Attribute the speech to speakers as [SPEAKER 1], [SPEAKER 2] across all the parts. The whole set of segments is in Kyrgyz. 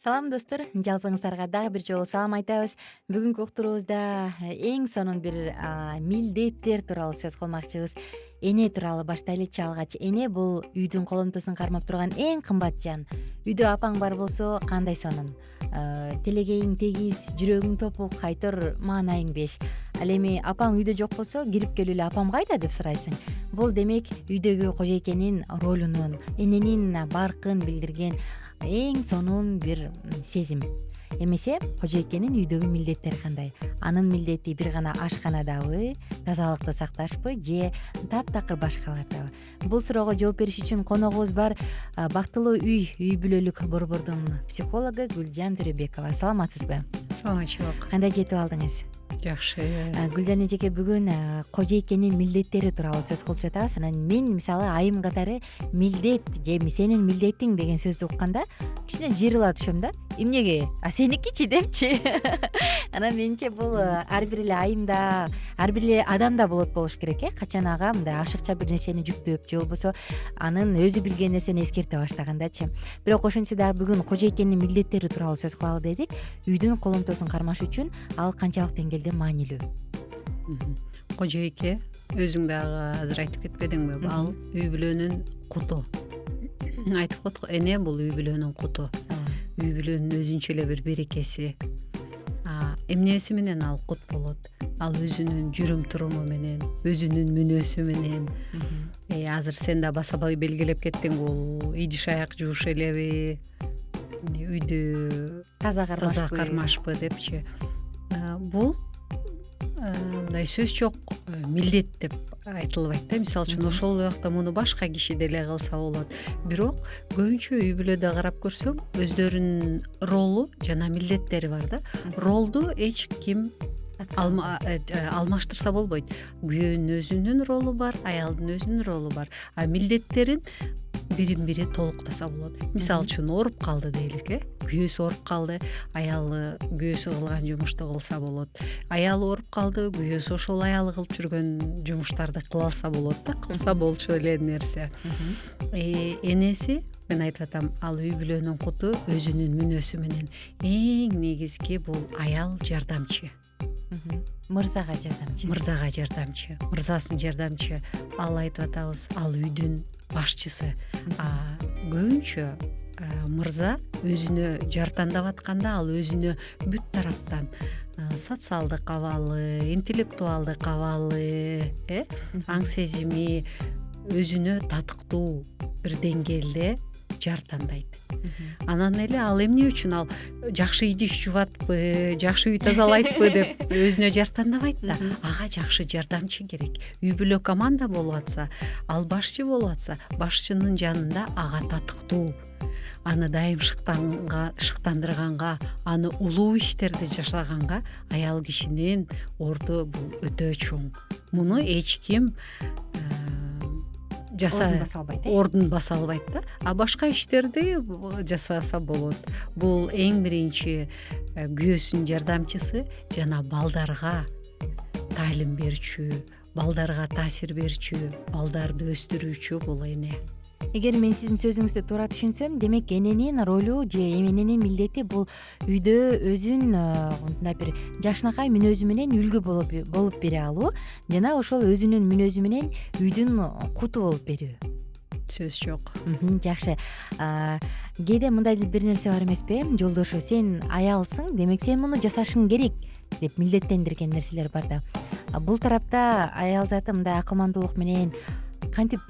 [SPEAKER 1] Салам достор, жалпыңыздарга дагы бир жолу салам айтабыз. Бүгүнкү уктуруубузда эң сонун бир милдеттер тууралуу сөз кылмакчыбыз. Эне тууралуу баштайлычы алгач. Эне бул үйдүн коломтосун кармап турган эң кымбат жан. Үйдө апаң бар болсо кандай сонун. Телегейиң тегиз, жүрөгүң топук, айтор маанайың беш. Ал эми апаң үйдө жок болсо кирип келип эле апам кайда деп сурайсың. Бул демек үйдөгү кожойкенин ролунун, эненин баркын билдирген эң сонун бир сезим. Эмесе кожойкенин үйдөгү милдеттери кандай? Анын милдети бир гана ашканадабы, тазалыкты сакташпы же таптакыр башкалардабы? Бул суроого жооп бериш үчүн коногубуз бар. Бактылуу үй бүлөлүк борбордун психологу Гүлжан Төрөбекова. Саламатсызбы?
[SPEAKER 2] Саламатчылык.
[SPEAKER 1] Кандай жетип алдыңыз?
[SPEAKER 2] Жакшы.
[SPEAKER 1] Гүлжан эжеке, бүгүн кожойкенин милдеттери тууралуу сөз кылып жатабыз. Анан мен мисалы айым катары милдет же сенин милдетиң деген сөздү укканда кичине жыйрыла түшөм да. Эмнеге? Сеникичи депчи. Анан менимче бул ар бир эле айымда, ар бир эле адамда болот болуш керек Качан ага мындай ашыкча бир нерсени жүктөп же болбосо анын өзү билген нерсени эскерте баштагандачы. Бирок ошентсе дагы бүгүн кожойкенин милдеттери тууралуу сөз кылалы дедик. Үйдүн коломтосун кармаш үчүн ал канчалык деңгээлде маанилүү?
[SPEAKER 2] Кожойке өзүң дагы азыр айтып кетпедиңби? Ал үй бүлөнүн куту. Айтып коет го, эне бул үй бүлөнүн куту. Үй бүлөнүн өзүнчө эле бир берекеси. Эмнеси менен ал кут болот? Ал өзүнүн жүрүм туруму менен, өзүнүн мүнөзү менен. Азыр сен да баса белгилеп кеттиң, бул идиш аяк жууш элеби, үйдү
[SPEAKER 1] Таза
[SPEAKER 2] кармашпы депчи. Бул мындай сөз жок милдет деп айтылбайт да. Мисалы үчүн ошол убакта муну башка киши деле кылса болот. Бирок көбүнчө үй бүлөдө карап көрсөң, өздөрүнүн ролу жана милдеттери бар да. Ролду эч ким алмаштырса болбойт. Күйөөнүн өзүнүн ролу бар, аялдын өзүнүн ролу бар. Милдеттерин бирин бири толуктаса болот. Мисалы үчүн ооруп калды дейлик, күйөөсү ооруп калды, аялы күйөөсү кылган жумушту кылса болот. Аялы ооруп калды, күйөөсү ошол аялы кылып жүргөн жумуштарды кыла алса болот да, кылса болчу эле нерсе. Энеси, мен айтып атам, ал үй бүлөнүн куту, өзүнүн мүнөзү менен. Эң негизги бул аял жардамчы.
[SPEAKER 1] Мырзага жардамчы. Мырзасын
[SPEAKER 2] жардамчы. Ал айтып атабыз, ал үйдүн башчысы. Көбүнчө мырза өзүнө жардамдап атканда ал өзүнө бүт тараптан социалдык абалы, интеллектуалдык абалы, аң сезими өзүнө татыктуу бир деңгээлде жардамдайт. Анан эле ал эмне үчүн ал жакшы идиш жубатпы, жакшы үй тазалайтпы деп өзүнө жардамдабайт да. Ага жакшы жардамчы керек. Үй бүлө команда болуп атса, ал башчы болуп атса, башчынын жанында ага татыктуу, аны дайым шыктандырганга, аны улуу иштерди жашаганга аял кишинин орду бул өтө чоң. Муну эч ким ордун баса албайт да. Башка иштерди жасаса болот. Бул эң биринчи күйөөсүнүн жардамчысы жана балдарга таалим берүүчү, балдарга таасир берүүчү, балдарды өстүрүүчү бул эне.
[SPEAKER 1] Эгер мен сиздин сөзүңүздү туура түшүнсөм, демек эненин ролу же эненин милдети бул үйдө өзүн мындай бир жакшынакай мүнөзү менен үлгү болуп бере алуу жана ошол өзүнүн мүнөзү менен үйдүн куту болуп берүү.
[SPEAKER 2] Сөз жок.
[SPEAKER 1] Жакшы. Кээде мындай бир нерсе бар эмеспи? Жолдошу, сен аялсың, демек сен муну жасашың керек деп милдеттендирген нерселер бар да. Бул тарапта аял заты мындай акылмандуулук менен кантип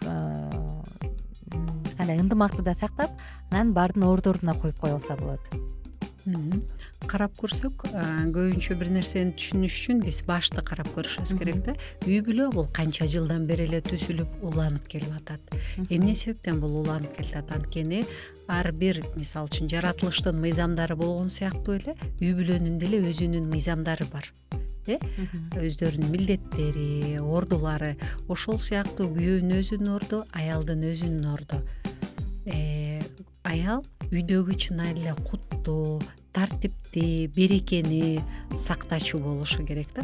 [SPEAKER 1] кандай ынтымакты да сактап, анан баардын ордуна коюп кое алса болот.
[SPEAKER 2] Карап көрсөк, көбүнчө бир нерсени түшүнүш үчүн биз башты карап көрүшүбүз керек да. Үй бүлө бул канча жылдан бери эле түзүлүп, уланып келип атат. Эмне себептен бул уланып келатат? Анткени ар бир, мисалы үчүн, жаратылыштын мыйзамдары болгон сыяктуу эле үй бүлөнүн деле өзүнүн мыйзамдары бар. Өздөрүнүн милдеттери, ордулары. Ошол сыяктуу күйөөнүн өзүнүн орду, аялдын өзүнүн орду. аял үйдөгү чынайы эле куттуу, тартиптүү, берекени сактачу болушу керек да.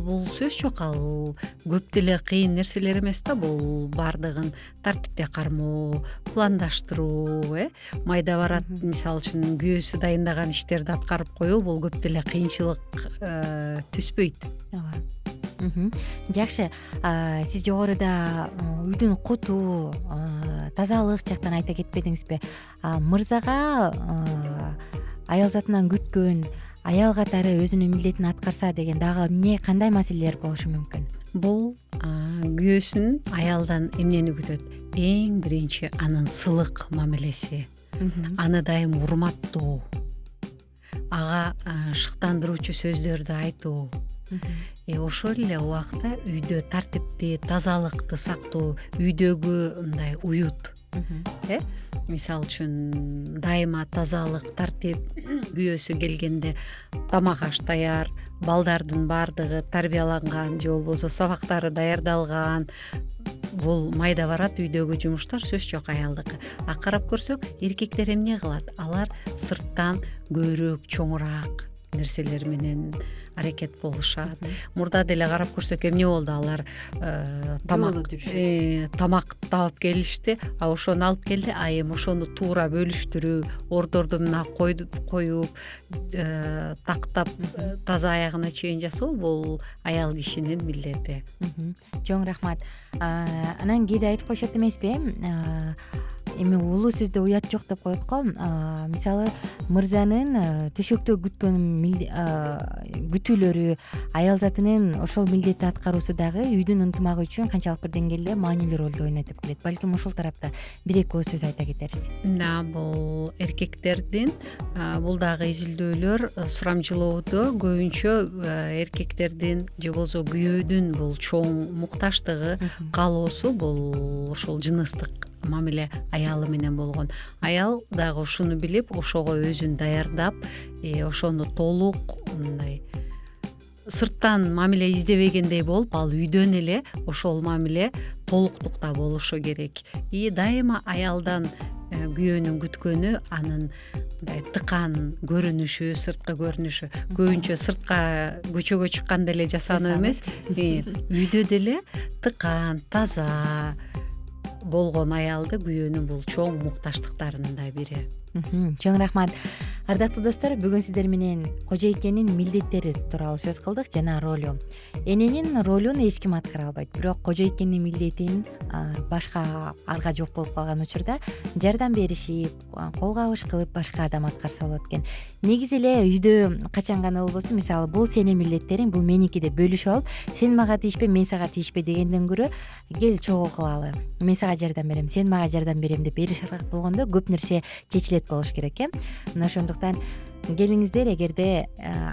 [SPEAKER 2] Бул сөз жок, ал көп деле кыйын нерселер эмес да. Бул баардыгын тартипте кармоо, пландаштыруу, майда барат, мисалы үчүн күйөөсү дайындаган иштерди аткарып коюу, бул көп деле кыйынчылык түспөйт.
[SPEAKER 1] Ооба. Жакшы. Сиз жогоруда үйдүн куту, тазалык жактан айта кетпедиңизби? Мырзага аял затынан күткөн, аял катары өзүнүн милдетин аткарса деген дагы кандай маселелер болушу мүмкүн?
[SPEAKER 2] Бул күйөөсүн аялдан эмнени күтөт? Эң биринчи анын сылык мамилеси, аны дайым урматтоо, ага шыктандыруучу сөздөрдү айтуу. Ошол эле убакта үйдө тартипти, тазалыкты сактоо, үйдөгү мындай уют. Мисалы үчүн дайыма тазалык, тартип, күйөөсү келгенде тамак аш даяр, балдардын баардыгы тарбияланган же болбосо сабактары даярдалган. Бул майда барат үйдөгү жумуштар, сөз жок аялдыкы. Карап көрсөк, эркектер эмне кылат? Алар сырттан көбүрөөк, чоңураак нерселер менен аракет болушат. Мурда деле карап көрсөк эмне болду? Алар тамак таап келишти, ошону алып келди, эми ошону туура бөлүштүрүү, ордорду мына коюп, тактап, таза аягына чейин жасоо, бул аял кишинин милдети.
[SPEAKER 1] Чоң рахмат. Анан кээде айтып коюшат эмеспи? Эми улуу сөздө уят жок деп коет го. Мисалы, мырзанын төшөктө күткөн күтүүлөрү, аял затынын ошол милдетти аткаруусу дагы үйдүн ынтымагы үчүн канчалык бир деңгээлде маанилүү ролду ойнойт деп келет. Балким ошол тарапта бир эки ооз сөз айта кетерсиз.
[SPEAKER 2] Бул эркектердин, бул дагы изилдөөлөр сурамжылоодо көбүнчө эркектердин же болбосо күйөөдүн бул чоң мукташтыгы, каалоосу бул ошол жыныстык мамиле аялы менен болгон. Аял дагы ушуну билип, ошого өзүн даярдап, ошону толук мындай сырттан мамиле издебегендей болуп, ал үйдөн эле ошол мамиле толуктукта болушу керек. Дайыма аялдан күйөөнүн күткөнү анын мындай тыкан көрүнүшү, сырткы көрүнүшү. Көбүнчө сыртка көчөгө чыкканда эле жасануу эмес, үйдө деле тыкан, таза болгон аялды күйөөнүн бул чоң мукташтыктарынын да бири.
[SPEAKER 1] Чоң рахмат. Ардактуу достор, бүгүн сиздер менен кожойкенин милдеттери тууралуу сөз кылдык жана ролу. Эненин ролун эч ким аткара албайт, бирок кожойкенин милдетин башка арга жок болуп калган учурда жардам беришип, кол кабыш кылып башка адам аткарса болот экен. Негизи эле үйдө качан гана болбосун, мисалы, бул сенин милдеттериң, бул меники деп бөлүшүп алып, сен мага тийишпе, мен сага тийишпе дегенден көрө, кел чогуу кылалы, мен сага жардам берем, сен мага жардам берем деп бериш аркак болгондо көп нерсе чечилет болуш керек. Мына ошондуктан келиңиздер, эгерде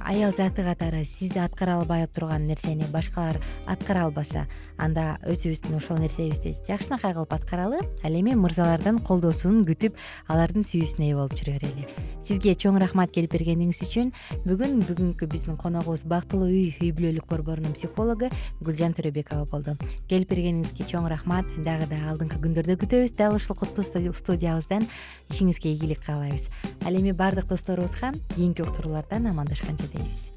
[SPEAKER 1] аял заты катары сизди аткара албай турган нерсени башкалар аткара албаса, анда өзүбүздүн ошол нерсебизди жакшынакай кылып аткаралы, ал эми мырзалардан колдоосун күтүп, алардын сүйүүсүнө ээ болуп жүрө берели. Сизге чоң рахмат келип бергениңиз үчүн. Бүгүнкү биздин коногубуз бактылуу үй бүлөлүк борборунун психологу Гүлжан Төрөбекова болду. Келип бергениңизге чоң рахмат. Дагы да алдыңкы күндөрдө күтөбүз дал ушул куттуу студиябыздан. Ишиңизге ийгилик каалайбыз. Ал эми баардык досторубузга кийинки уктуруулардан амандашканча дейбиз.